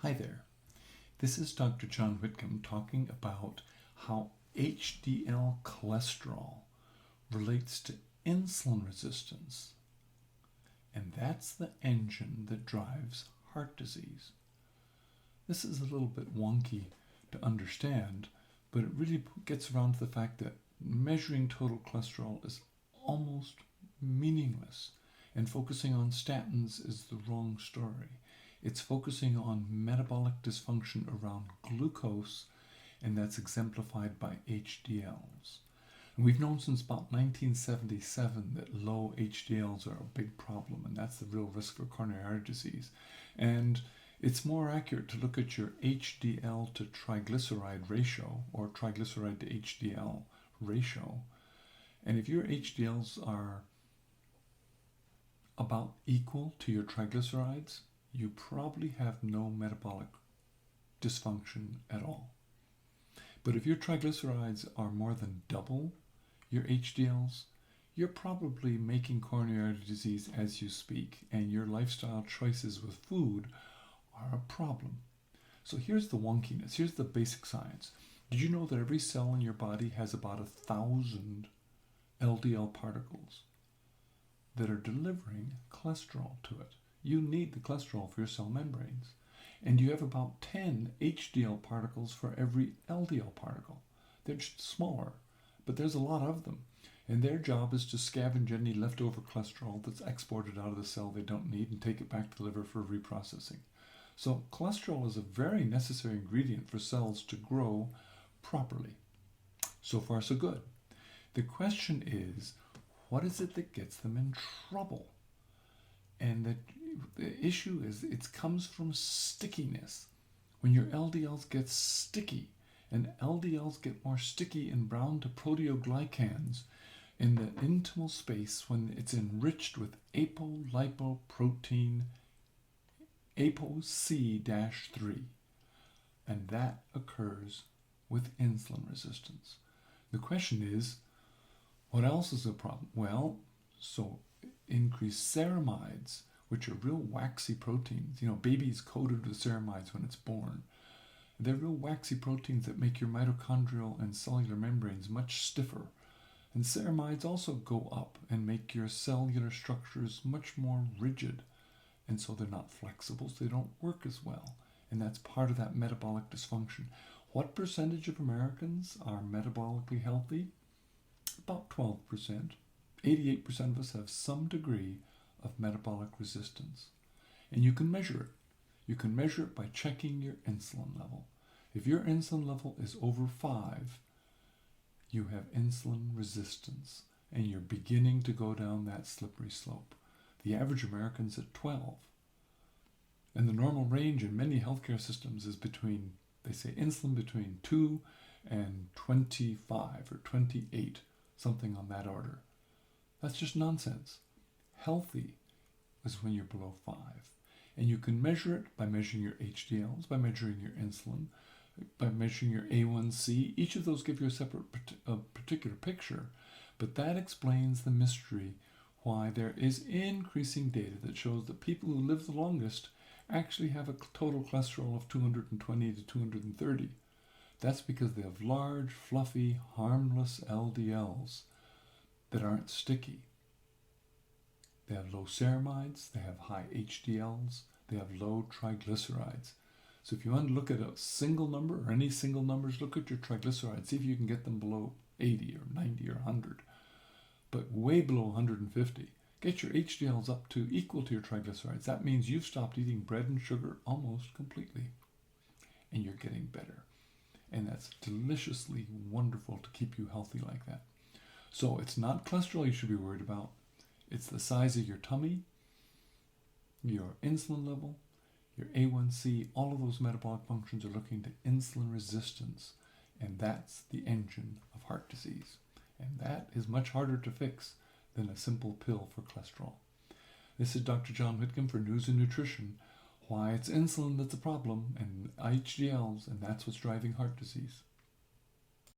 Hi there. This is Dr. John Whitcomb talking about how HDL cholesterol relates to insulin resistance. And that's the engine that drives heart disease. This is a little bit wonky to understand, but it really gets around to the fact that measuring total cholesterol is almost meaningless, and focusing on statins is the wrong story. It's focusing on metabolic dysfunction around glucose, and that's exemplified by HDLs. And we've known since about 1977 that low HDLs are a big problem, and that's the real risk for coronary artery disease. And it's more accurate to look at your HDL to triglyceride ratio, or triglyceride to HDL ratio. And if your HDLs are about equal to your triglycerides, you probably have no metabolic dysfunction at all. But if your triglycerides are more than double your HDLs, you're probably making coronary artery disease as you speak, and your lifestyle choices with food are a problem. So here's the wonkiness, here's the basic science. Did you know that every cell in your body has about 1,000 LDL particles that are delivering cholesterol to it? You need the cholesterol for your cell membranes. And you have about 10 HDL particles for every LDL particle. They're just smaller, but there's a lot of them. And their job is to scavenge any leftover cholesterol that's exported out of the cell they don't need and take it back to the liver for reprocessing. So cholesterol is a very necessary ingredient for cells to grow properly. So far, so good. The question is, what is it that gets them in trouble? And the issue is it comes from stickiness. When your LDLs get sticky, and LDLs get more sticky and bound to proteoglycans in the intimal space when it's enriched with apolipoprotein ApoC-3, and that occurs with insulin resistance. The question is, what else is the problem? Well, so increased ceramides, which are real waxy proteins. You know, baby's coated with ceramides when it's born. They're real waxy proteins that make your mitochondrial and cellular membranes much stiffer. And ceramides also go up and make your cellular structures much more rigid. And so they're not flexible, so they don't work as well. And that's part of that metabolic dysfunction. What percentage of Americans are metabolically healthy? About 12%. 88% of us have some degree of metabolic resistance. And you can measure it. You can measure it by checking your insulin level. If your insulin level is over 5, you have insulin resistance, and you're beginning to go down that slippery slope. The average American's at 12. And the normal range in many healthcare systems is between, they say insulin between 2 and 25 or 28, something on that order. That's just nonsense. Healthy is when you're below 5. And you can measure it by measuring your HDLs, by measuring your insulin, by measuring your A1C. Each of those give you a separate particular picture, but that explains the mystery why there is increasing data that shows that people who live the longest actually have a total cholesterol of 220 to 230. That's because they have large, fluffy, harmless LDLs that aren't sticky. They have low ceramides, they have high HDLs, they have low triglycerides. So if you want to look at a single number, or any single numbers, look at your triglycerides, see if you can get them below 80 or 90 or 100. But way below 150. Get your HDLs up to equal to your triglycerides. That means you've stopped eating bread and sugar almost completely. And you're getting better. And that's deliciously wonderful to keep you healthy like that. So it's not cholesterol you should be worried about. It's the size of your tummy, your insulin level, your A1C. All of those metabolic functions are looking to insulin resistance. And that's the engine of heart disease. And that is much harder to fix than a simple pill for cholesterol. This is Dr. John Whitcomb for News and Nutrition. Why it's insulin that's a problem, and HDLs, and that's what's driving heart disease.